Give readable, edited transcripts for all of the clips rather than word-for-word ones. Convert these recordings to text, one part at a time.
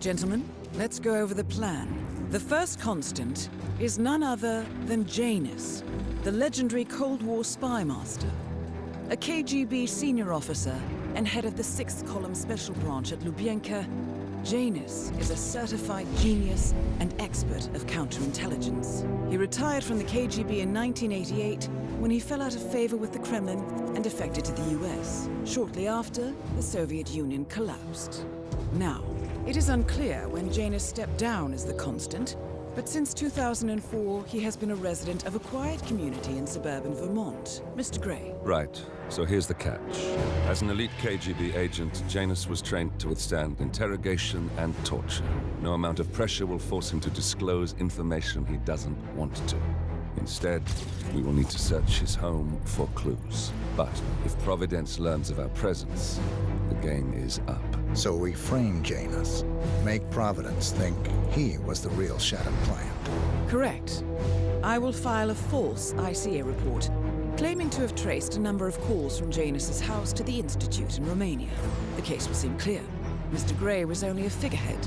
Gentlemen, let's go over the plan. The first constant is none other than Janus, the legendary Cold War spy master. A KGB senior officer and head of the 6th Column Special Branch at Lubyanka, Janus is a certified genius and expert of counterintelligence. He retired from the KGB in 1988 when he fell out of favor with the Kremlin and defected to the US. Shortly after, the Soviet Union collapsed. Now, it is unclear when Janus stepped down as the constant, but since 2004, he has been a resident of a quiet community in suburban Vermont. Mr. Gray. Right. So here's the catch. As an elite KGB agent, Janus was trained to withstand interrogation and torture. No amount of pressure will force him to disclose information he doesn't want to. Instead, we will need to search his home for clues. But if Providence learns of our presence, the game is up. So we frame Janus, make Providence think he was the real Shattered Plant. Correct. I will file a false ICA report, claiming to have traced a number of calls from Janus's house to the Institute in Romania. The case will seem clear. Mr. Gray was only a figurehead.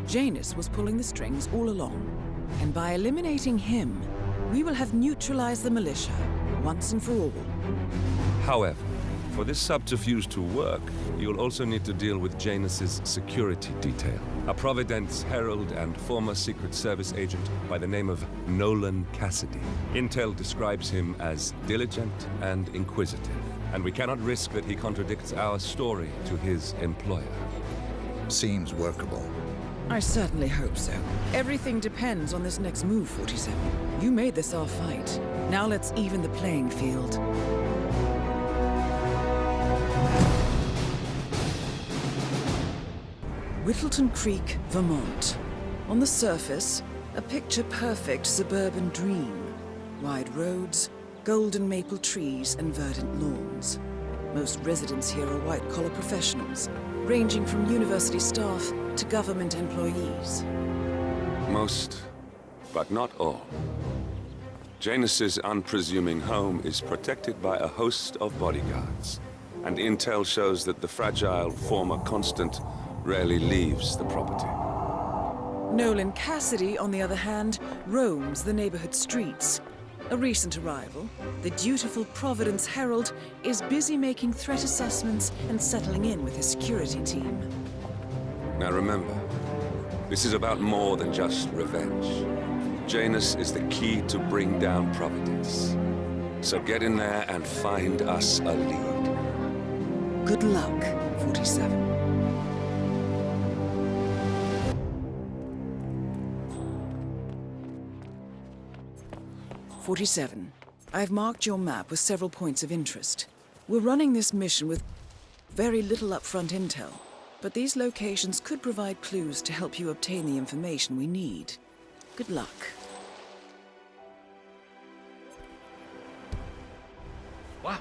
Janus was pulling the strings all along. And by eliminating him, we will have neutralized the militia, once and for all. However, for this subterfuge to work, you'll also need to deal with Janus's security detail. A Providence herald and former Secret Service agent by the name of Nolan Cassidy. Intel describes him as diligent and inquisitive, and we cannot risk that he contradicts our story to his employer. Seems workable. I certainly hope so. Everything depends on this next move, 47. You made this our fight. Now let's even the playing field. Whittleton Creek, Vermont. On the surface, a picture-perfect suburban dream. Wide roads, golden maple trees, and verdant lawns. Most residents here are white-collar professionals, ranging from university staff to government employees. Most, but not all. Janus's unpresuming home is protected by a host of bodyguards, and intel shows that the fragile former constant rarely leaves the property. Nolan Cassidy, on the other hand, roams the neighborhood streets. A recent arrival, the dutiful Providence Herald is busy making threat assessments and settling in with his security team. Now remember, this is about more than just revenge. Janus is the key to bring down Providence. So get in there and find us a lead. Good luck, 47. I've marked your map with several points of interest. We're running this mission with very little upfront intel, but these locations could provide clues to help you obtain the information we need. Good luck. Wow.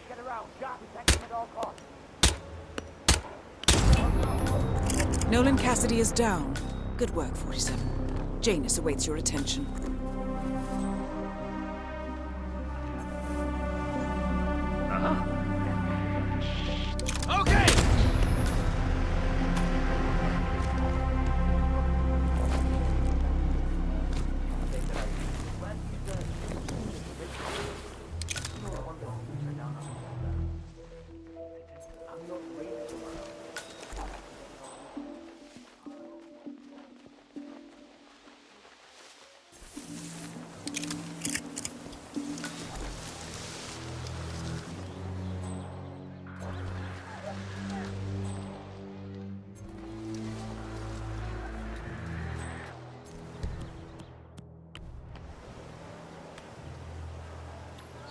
Get around. Job protection at all costs. Nolan Cassidy is down. Good work, 47. Janus awaits your attention. Okay!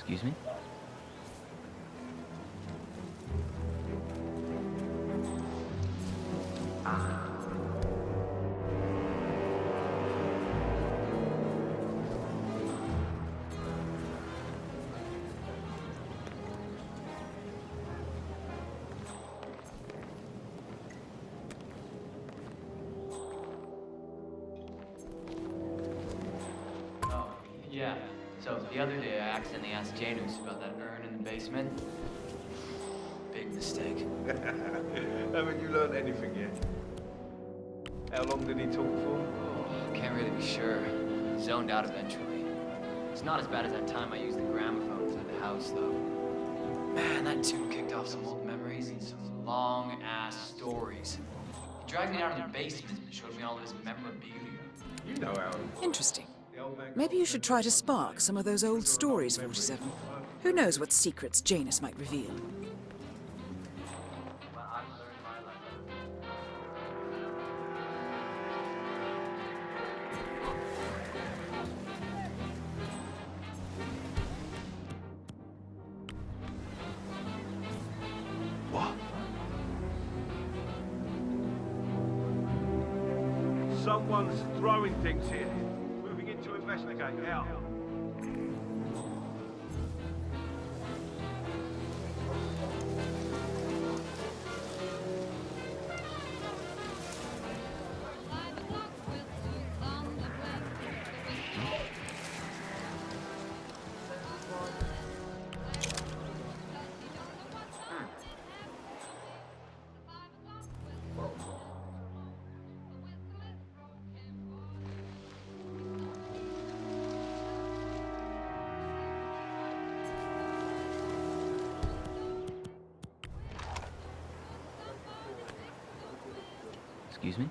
Excuse me? Oh, yeah. So the other day I accidentally asked Janus about that urn in the basement. Big mistake. Haven't you learned anything yet? How long did he talk for? Oh, can't really be sure. Zoned out eventually. It's not as bad as that time I used the gramophone inside the house, though. Man, that tune kicked off some old memories and some long-ass stories. He dragged me down to the basement and showed me all this memorabilia. You know how Interesting. the old man Maybe you should try to spark some of those old stories, 47. Who knows what secrets Janus might reveal? What? Someone's throwing things here. Moving in to investigate. Out. Excuse me?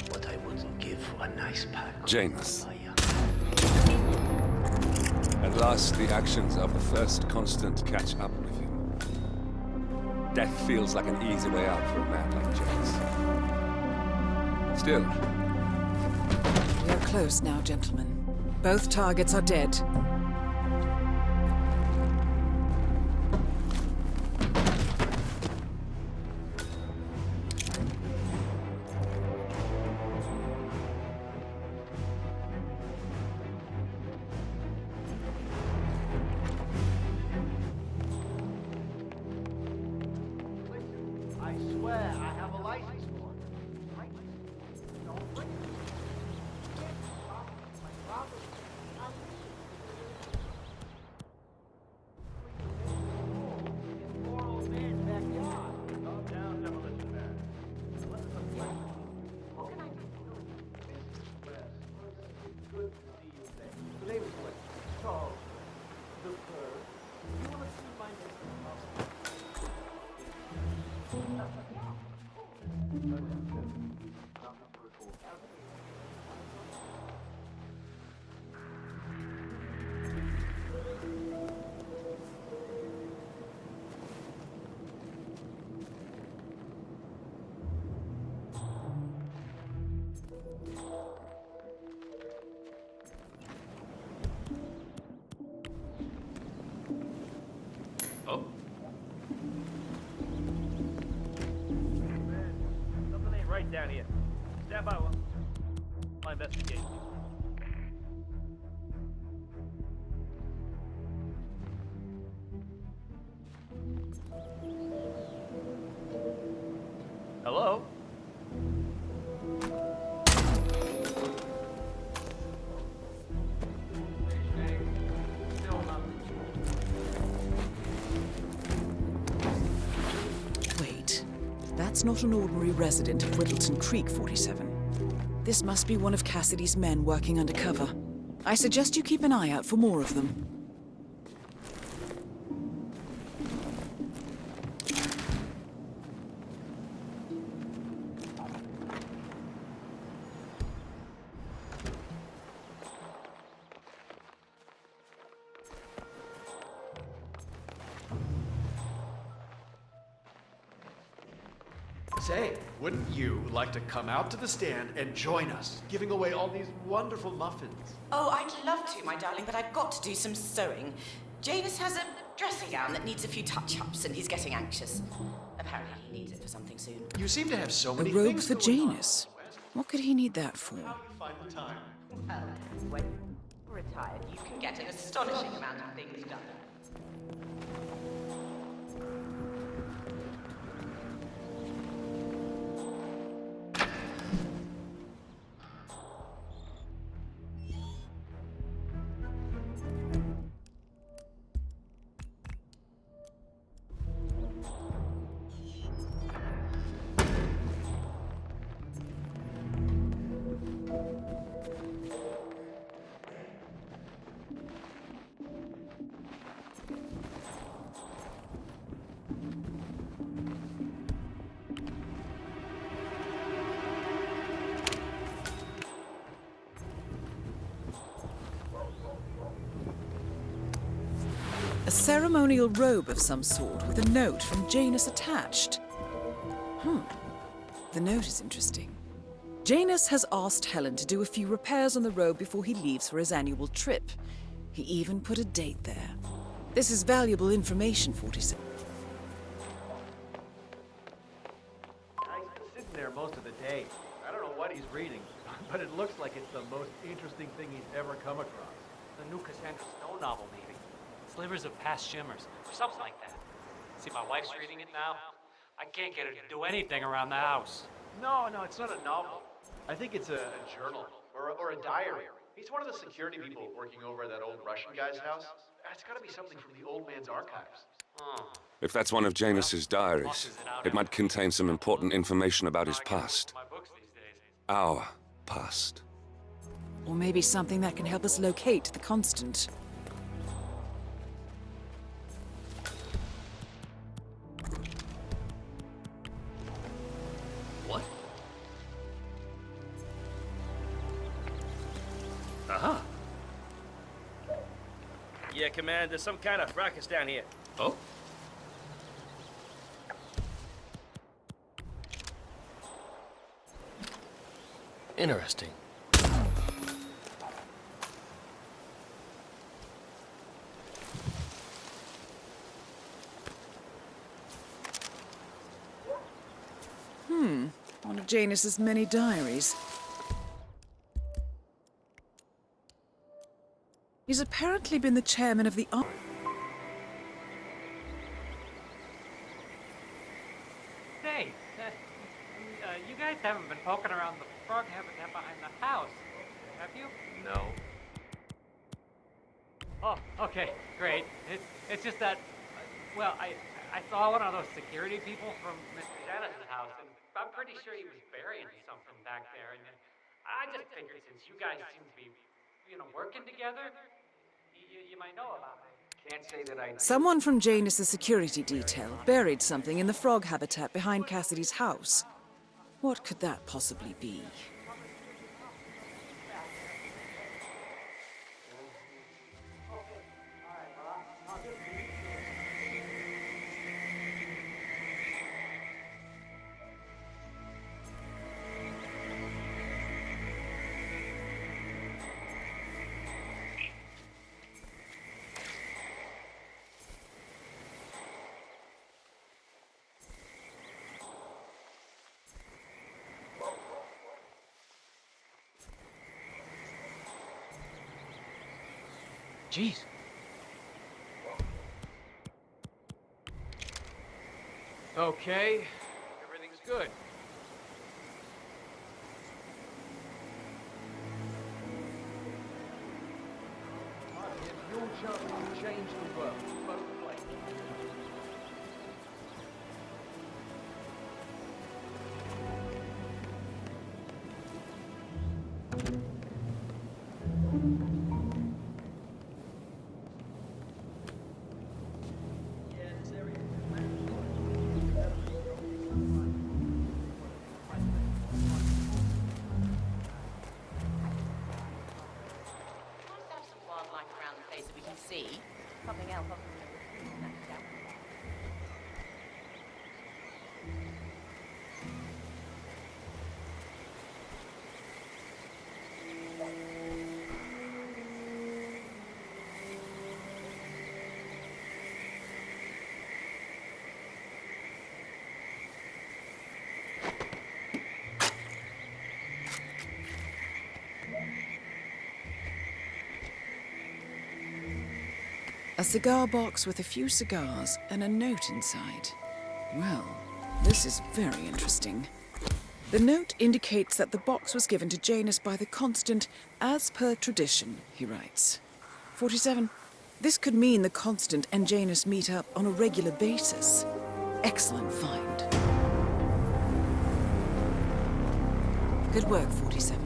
What I would give for a nice pack. Janus. Fire. At last, the actions of the first constant catch up with you. Death feels like an easy way out for a man like Janus. Still, We are close now, gentlemen. Both targets are dead. I swear I have a license for it. Right? Don't bring it. My father. Poor old man's backyard. Calm down, demolition man. What can I do? Wes, good to see you there. The name is what? Charles. The third. You want to see my name? Oh. Something ain't right down here. Stand by while I investigate. Hello? Wait, that's not an ordinary resident of Whittleton Creek, 47. This must be one of Cassidy's men working undercover. I suggest you keep an eye out for more of them. Say, wouldn't you like to come out to the stand and join us, giving away all these wonderful muffins? Oh, I'd love to, my darling, but I've got to do some sewing. Janus has a dressing gown that needs a few touch-ups, and he's getting anxious. Apparently he needs it for something soon. You seem to have so A many robe things for going on. Janus. What could he need that for? How do you find the time? Well, when you're retired, you can get an astonishing amount of things done. A ceremonial robe of some sort with a note from Janus attached. The note is interesting. Janus has asked Helen to do a few repairs on the robe before he leaves for his annual trip. He even put a date there. This is valuable information, 47. He's been sitting there most of the day. I don't know what he's reading, but it looks like it's the most interesting thing he's ever come across. The new Cassandra Snow novel, maybe. Slivers of Past Shimmers, or something like that. See, my wife's reading it now. I can't get her to do anything around the house. No, it's not a novel. I think it's a journal or a diary. He's one of the security people working over at that old Russian guy's house. It's got to be something from the old man's archives. If that's one of Janus's diaries, it might contain some important information about his past. My books these days. Our past. Or maybe something that can help us locate the Constant. What? Uh-huh. Yeah, Command, there's some kind of fracas down here. Oh? Interesting. One of Janus's many diaries. He's apparently been the chairman of the Hey, you guys haven't been poking around the frog habitat behind the house, have you? No. Oh, okay, great. It's just that, well, I saw one of those security people from Mr. Janice's house, and I'm pretty sure he was burying something back there, and I just figured since you guys seem to be, working together, you might know about it. Can't say that I... Someone from Janus's security detail buried something in the frog habitat behind Cassidy's house. What could that possibly be? Jeez. Okay, everything's good. Your chance to change the world. Both ways. Must have some wildlife around the place that we can see. Something else. A cigar box with a few cigars and a note inside. Well, this is very interesting. The note indicates that the box was given to Janus by the Constant as per tradition, he writes. 47. This could mean the Constant and Janus meet up on a regular basis. Excellent find. Good work, 47.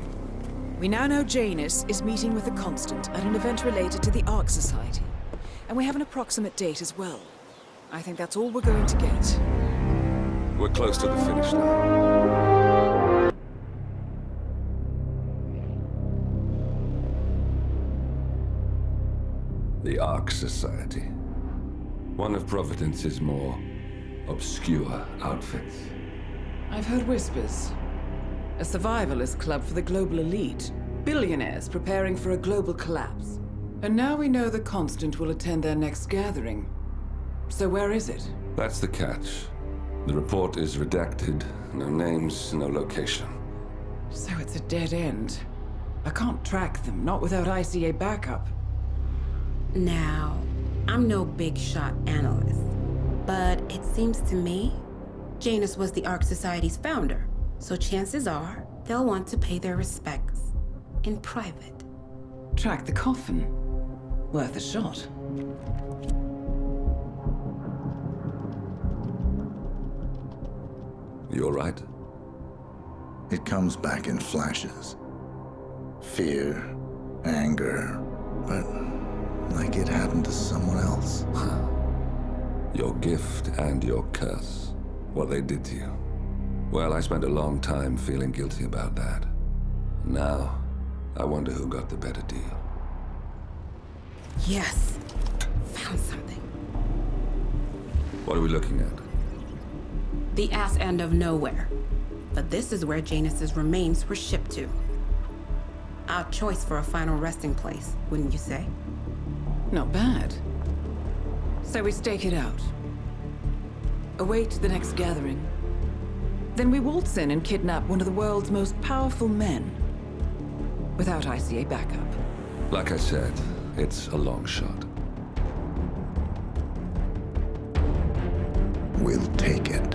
We now know Janus is meeting with the Constant at an event related to the Ark Society. And we have an approximate date as well. I think that's all we're going to get. We're close to the finish line. The Ark Society. One of Providence's more obscure outfits. I've heard whispers. A survivalist club for the global elite. Billionaires preparing for a global collapse. And now we know the Constant will attend their next gathering. So where is it? That's the catch. The report is redacted. No names, no location. So it's a dead end. I can't track them, not without ICA backup. Now, I'm no big shot analyst, but it seems to me Janus was the Ark Society's founder, so chances are they'll want to pay their respects in private. Track the coffin. Worth a shot. You all right? It comes back in flashes. Fear, anger, but like it happened to someone else. Your gift and your curse. What they did to you. Well, I spent a long time feeling guilty about that. Now, I wonder who got the better deal. Yes, found something. What are we looking at? The ass end of nowhere. But this is where Janus's remains were shipped to. Our choice for a final resting place, wouldn't you say? Not bad. So we stake it out. Await the next gathering. Then we waltz in and kidnap one of the world's most powerful men. Without ICA backup. Like I said, it's a long shot. We'll take it.